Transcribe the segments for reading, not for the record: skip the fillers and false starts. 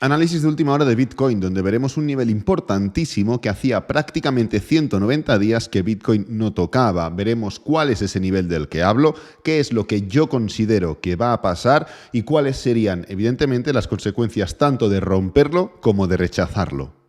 Análisis de última hora de Bitcoin, donde veremos un nivel importantísimo que hacía prácticamente 190 días que Bitcoin no tocaba. Veremos cuál es ese nivel del que hablo, qué es lo que yo considero que va a pasar y cuáles serían, evidentemente, las consecuencias tanto de romperlo como de rechazarlo.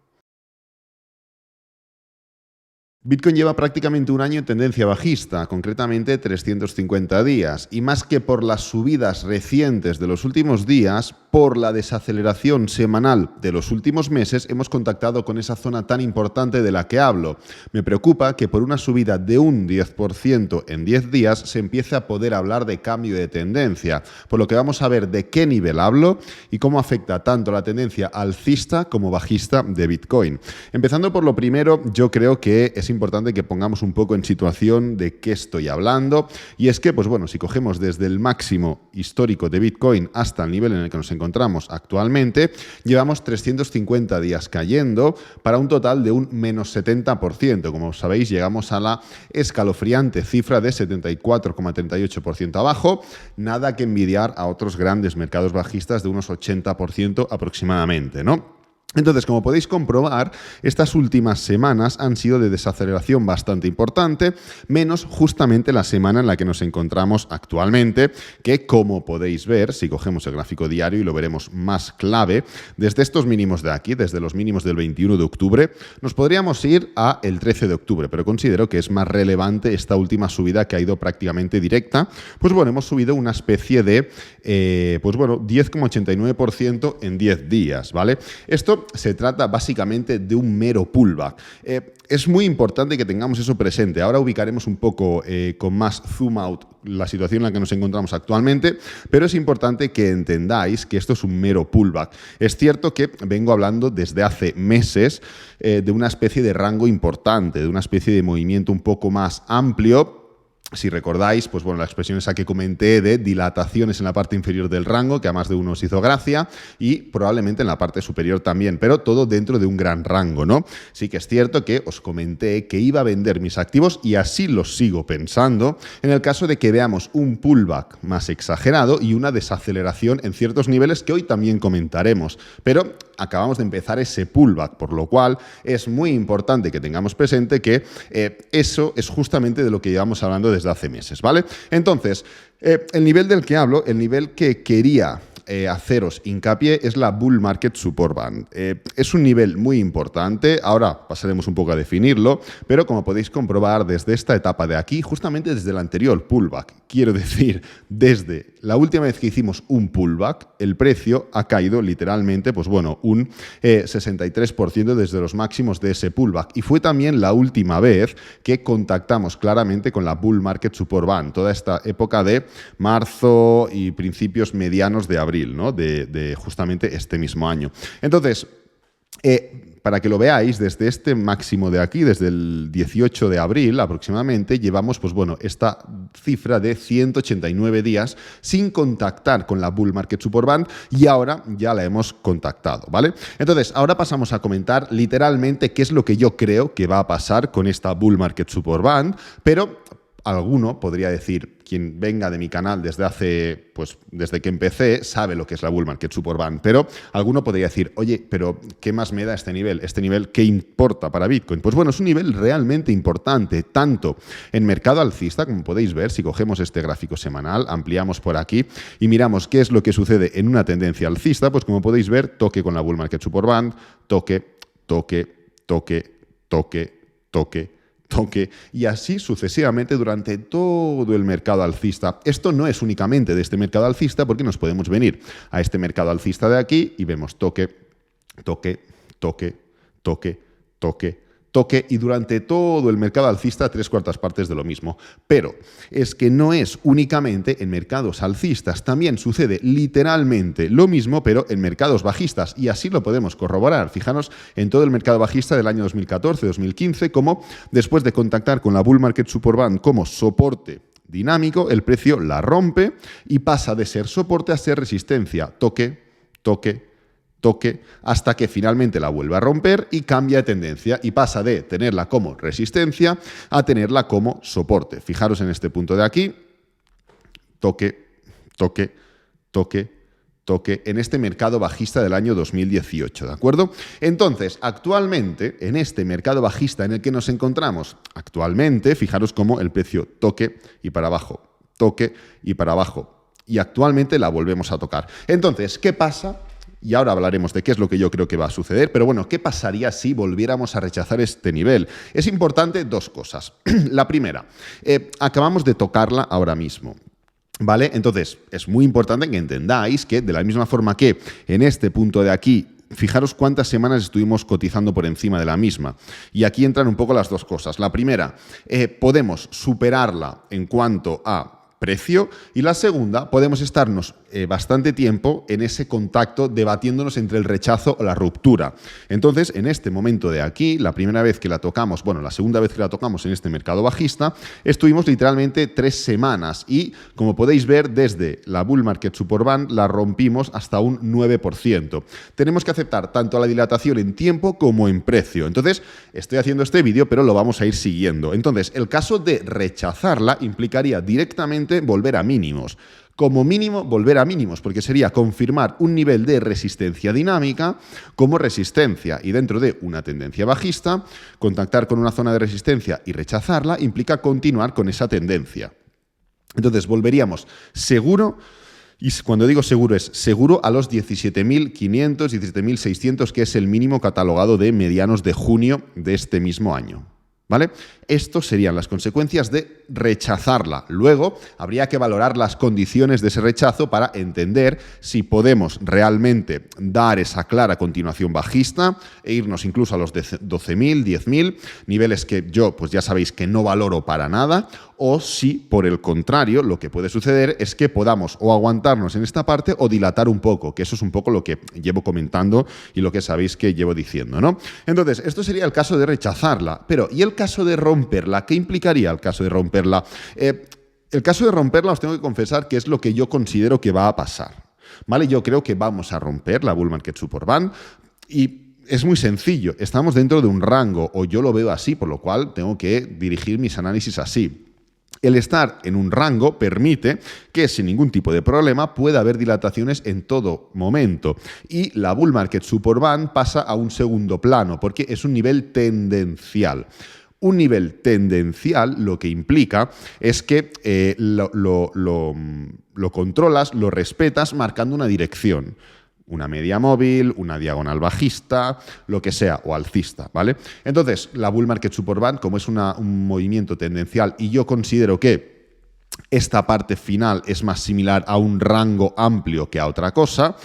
Bitcoin lleva prácticamente un año en tendencia bajista, concretamente 350 días, y más que por las subidas recientes de los últimos días, por la desaceleración semanal de los últimos meses, hemos contactado con esa zona tan importante de la que hablo. Me preocupa que por una subida de un 10% en 10 días se empiece a poder hablar de cambio de tendencia, por lo que vamos a ver de qué nivel hablo y cómo afecta tanto la tendencia alcista como bajista de Bitcoin. Empezando por lo primero, yo creo que es importante que pongamos un poco en situación de qué estoy hablando, y es que, pues bueno, si cogemos desde el máximo histórico de Bitcoin hasta el nivel en el que nos encontramos actualmente, llevamos 350 días cayendo para un total de un menos 70%. Como sabéis, llegamos a la escalofriante cifra de 74,38% abajo, nada que envidiar a otros grandes mercados bajistas de unos 80% aproximadamente, ¿no? Entonces, como podéis comprobar, estas últimas semanas han sido de desaceleración bastante importante, menos justamente la semana en la que nos encontramos actualmente, que como podéis ver, si cogemos el gráfico diario y lo veremos más clave, desde estos mínimos de aquí, desde los mínimos del 21 de octubre, nos podríamos ir a el 13 de octubre, pero considero que es más relevante esta última subida que ha ido prácticamente directa. Pues bueno, hemos subido una especie de, 10,89% en 10 días, ¿vale? Esto se trata básicamente de un mero pullback. Es muy importante que tengamos eso presente. Ahora ubicaremos un poco con más zoom out la situación en la que nos encontramos actualmente, pero es importante que entendáis que esto es un mero pullback. Es cierto que vengo hablando desde hace meses de una especie de rango importante, de una especie de movimiento un poco más amplio. Si recordáis, pues bueno, la expresión esa que comenté de dilataciones en la parte inferior del rango, que a más de uno os hizo gracia, y probablemente en la parte superior también, pero todo dentro de un gran rango, ¿no? Sí que es cierto que os comenté que iba a vender mis activos y así los sigo pensando en el caso de que veamos un pullback más exagerado y una desaceleración en ciertos niveles que hoy también comentaremos, pero acabamos de empezar ese pullback, por lo cual es muy importante que tengamos presente que eso es justamente de lo que llevamos hablando desde hace meses, ¿vale? Entonces, el nivel del que hablo, el nivel que quería haceros hincapié es la Bull Market Support Band. Es un nivel muy importante, ahora pasaremos un poco a definirlo, pero como podéis comprobar desde esta etapa de aquí, justamente desde el anterior pullback, quiero decir, desde la última vez que hicimos un pullback, el precio ha caído literalmente, pues bueno, un 63% desde los máximos de ese pullback, y fue también la última vez que contactamos claramente con la Bull Market Support Band, toda esta época de marzo y principios medianos de abril, ¿no? de justamente este mismo año. Entonces, para que lo veáis, desde este máximo de aquí, desde el 18 de abril aproximadamente, llevamos, pues bueno, esta cifra de 189 días sin contactar con la Bull Market Support Band, y ahora ya la hemos contactado, ¿vale? Entonces, ahora pasamos a comentar literalmente qué es lo que yo creo que va a pasar con esta Bull Market Support Band, pero alguno podría decir, quien venga de mi canal desde que empecé, sabe lo que es la Bull Market Support Band, pero alguno podría decir, oye, pero ¿qué más me da este nivel? ¿Este nivel qué importa para Bitcoin? Pues bueno, es un nivel realmente importante, tanto en mercado alcista, como podéis ver, si cogemos este gráfico semanal, ampliamos por aquí y miramos qué es lo que sucede en una tendencia alcista, pues como podéis ver, toque con la Bull Market Support Band, toque, toque, toque, toque, toque, y así sucesivamente durante todo el mercado alcista. Esto no es únicamente de este mercado alcista, porque nos podemos venir a este mercado alcista de aquí y vemos toque, toque, toque, toque, toque, toque, y durante todo el mercado alcista 3/4 partes de lo mismo. Pero es que no es únicamente en mercados alcistas, también sucede literalmente lo mismo, pero en mercados bajistas, y así lo podemos corroborar. Fijaros en todo el mercado bajista del año 2014-2015, como después de contactar con la Bull Market Support Band como soporte dinámico, el precio la rompe y pasa de ser soporte a ser resistencia. Toque, toque, toque, hasta que finalmente la vuelve a romper y cambia de tendencia y pasa de tenerla como resistencia a tenerla como soporte. Fijaros en este punto de aquí, toque, toque, toque, toque en este mercado bajista del año 2018, ¿de acuerdo? Entonces, actualmente, en este mercado bajista en el que nos encontramos, actualmente, fijaros cómo el precio toque y para abajo, toque y para abajo, y actualmente la volvemos a tocar. Entonces, ¿qué pasa? Y ahora hablaremos de qué es lo que yo creo que va a suceder, pero bueno, ¿qué pasaría si volviéramos a rechazar este nivel? Es importante dos cosas. La primera, acabamos de tocarla ahora mismo. ¿Vale? Entonces, es muy importante que entendáis que de la misma forma que en este punto de aquí, fijaros cuántas semanas estuvimos cotizando por encima de la misma. Y aquí entran un poco las dos cosas. La primera, podemos superarla en cuanto a precio, y la segunda, podemos estarnos bastante tiempo en ese contacto debatiéndonos entre el rechazo o la ruptura. Entonces, en este momento de aquí, la primera vez que la tocamos, bueno, la segunda vez que la tocamos en este mercado bajista, estuvimos literalmente 3 semanas y, como podéis ver, desde la Bull Market Support Band la rompimos hasta un 9%. Tenemos que aceptar tanto la dilatación en tiempo como en precio. Entonces, estoy haciendo este vídeo, pero lo vamos a ir siguiendo. Entonces, el caso de rechazarla implicaría directamente volver a mínimos. Como mínimo, volver a mínimos, porque sería confirmar un nivel de resistencia dinámica como resistencia. Y dentro de una tendencia bajista, contactar con una zona de resistencia y rechazarla implica continuar con esa tendencia. Entonces, volveríamos seguro, y cuando digo seguro es seguro a los 17.500, 17.600, que es el mínimo catalogado de medianos de junio de este mismo año. ¿Vale? Estas serían las consecuencias de rechazarla. Luego, habría que valorar las condiciones de ese rechazo para entender si podemos realmente dar esa clara continuación bajista e irnos incluso a los 12.000, 10.000, niveles que yo, pues ya sabéis que no valoro para nada, o si, por el contrario, lo que puede suceder es que podamos o aguantarnos en esta parte o dilatar un poco, que eso es un poco lo que llevo comentando y lo que sabéis que llevo diciendo, ¿no? Entonces, esto sería el caso de rechazarla, pero ¿y el caso de romperla? ¿Qué implicaría el caso de romperla? El caso de romperla, os tengo que confesar que es lo que yo considero que va a pasar, ¿vale? Yo creo que vamos a romper la Bull Market Support Band y es muy sencillo, estamos dentro de un rango, o yo lo veo así, por lo cual tengo que dirigir mis análisis así. El estar en un rango permite que sin ningún tipo de problema pueda haber dilataciones en todo momento y la Bull Market Support Band pasa a un segundo plano porque es un nivel tendencial. Un nivel tendencial lo que implica es que lo controlas, lo respetas marcando una dirección. Una media móvil, una diagonal bajista, lo que sea, o alcista, ¿vale? Entonces, la Bull Market Support Band, como es un movimiento tendencial y yo considero que esta parte final es más similar a un rango amplio que a otra cosa,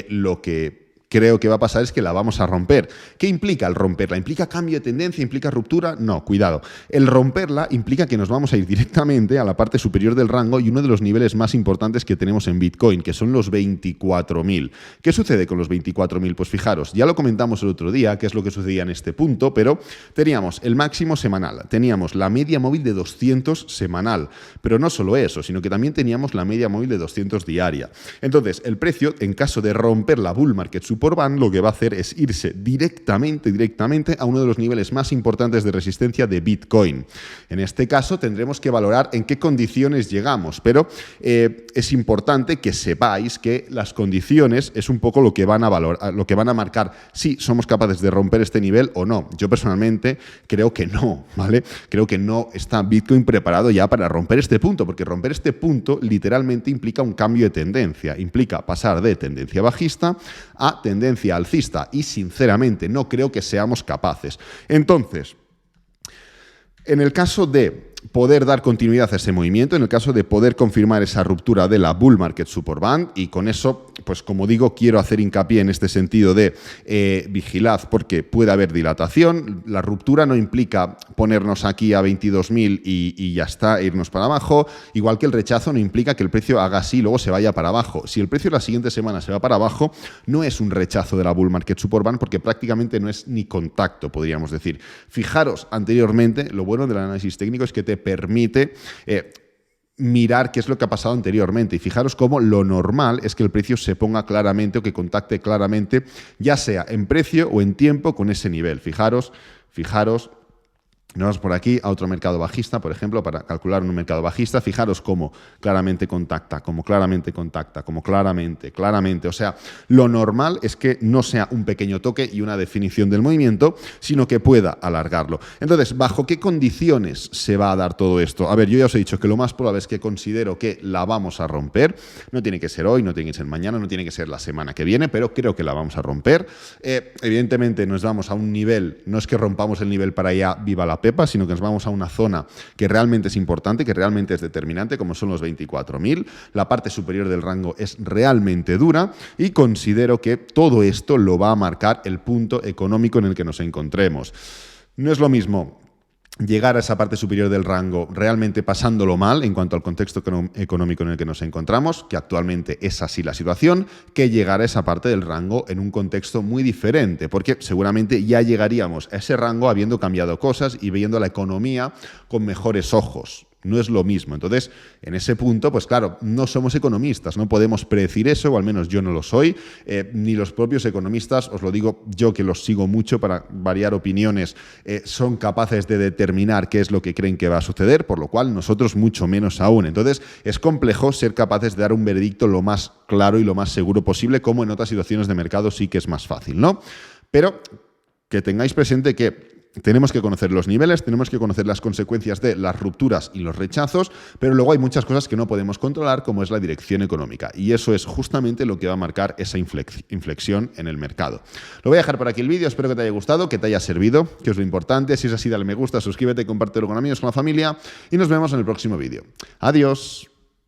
lo que creo que va a pasar es que la vamos a romper. ¿Qué implica el romperla? ¿Implica cambio de tendencia? ¿Implica ruptura? No, cuidado. El romperla implica que nos vamos a ir directamente a la parte superior del rango y uno de los niveles más importantes que tenemos en Bitcoin, que son los 24.000. ¿Qué sucede con los 24.000? Pues fijaros, ya lo comentamos el otro día, qué es lo que sucedía en este punto, pero teníamos el máximo semanal, teníamos la media móvil de 200 semanal, pero no solo eso, sino que también teníamos la media móvil de 200 diaria. Entonces, el precio, en caso de romper la Bull Market Support Band, lo que va a hacer es irse directamente a uno de los niveles más importantes de resistencia de Bitcoin. En este caso tendremos que valorar en qué condiciones llegamos, pero es importante que sepáis que las condiciones es un poco lo que van a valorar, lo que van a marcar si somos capaces de romper este nivel o no. Yo personalmente creo que no, ¿vale? Creo que no está Bitcoin preparado ya para romper este punto, porque romper este punto literalmente implica un cambio de tendencia, implica pasar de tendencia bajista a tendencia alcista y sinceramente no creo que seamos capaces. Entonces, en el caso de poder dar continuidad a ese movimiento, en el caso de poder confirmar esa ruptura de la Bull Market Support Band, y con eso, pues como digo, quiero hacer hincapié en este sentido de vigilad porque puede haber dilatación. La ruptura no implica ponernos aquí a 22.000 y ya está, irnos para abajo, igual que el rechazo no implica que el precio haga así y luego se vaya para abajo. Si el precio la siguiente semana se va para abajo, no es un rechazo de la Bull Market Support Band porque prácticamente no es ni contacto, podríamos decir. Fijaros anteriormente, lo bueno del análisis técnico es que te permite mirar qué es lo que ha pasado anteriormente y fijaros cómo lo normal es que el precio se ponga claramente o que contacte claramente, ya sea en precio o en tiempo con ese nivel. Fijaros Nos vamos por aquí a otro mercado bajista, por ejemplo, para calcular un mercado bajista. Fijaros cómo claramente contacta, cómo claramente contacta, cómo claramente. O sea, lo normal es que no sea un pequeño toque y una definición del movimiento, sino que pueda alargarlo. Entonces, ¿bajo qué condiciones se va a dar todo esto? A ver, yo ya os he dicho que lo más probable es que considero que la vamos a romper. No tiene que ser hoy, no tiene que ser mañana, no tiene que ser la semana que viene, pero creo que la vamos a romper. Evidentemente, nos vamos a un nivel, no es que rompamos el nivel para allá, viva la pepa, sino que nos vamos a una zona que realmente es importante, que realmente es determinante, como son los 24.000. La parte superior del rango es realmente dura y considero que todo esto lo va a marcar el punto económico en el que nos encontremos. No es lo mismo llegar a esa parte superior del rango realmente pasándolo mal en cuanto al contexto económico en el que nos encontramos, que actualmente es así la situación, que llegar a esa parte del rango en un contexto muy diferente, porque seguramente ya llegaríamos a ese rango habiendo cambiado cosas y viendo la economía con mejores ojos. No es lo mismo. Entonces, en ese punto, pues claro, no somos economistas, no podemos predecir eso, o al menos yo no lo soy, ni los propios economistas, os lo digo yo que los sigo mucho para variar opiniones, son capaces de determinar qué es lo que creen que va a suceder, por lo cual nosotros mucho menos aún. Entonces, es complejo ser capaces de dar un veredicto lo más claro y lo más seguro posible, como en otras situaciones de mercado sí que es más fácil, ¿no? Pero que tengáis presente que tenemos que conocer los niveles, tenemos que conocer las consecuencias de las rupturas y los rechazos, pero luego hay muchas cosas que no podemos controlar, como es la dirección económica. Y eso es justamente lo que va a marcar esa inflexión en el mercado. Lo voy a dejar por aquí el vídeo, espero que te haya gustado, que te haya servido, que es lo importante. Si es así, dale me gusta, suscríbete, compártelo con amigos, con la familia y nos vemos en el próximo vídeo. Adiós.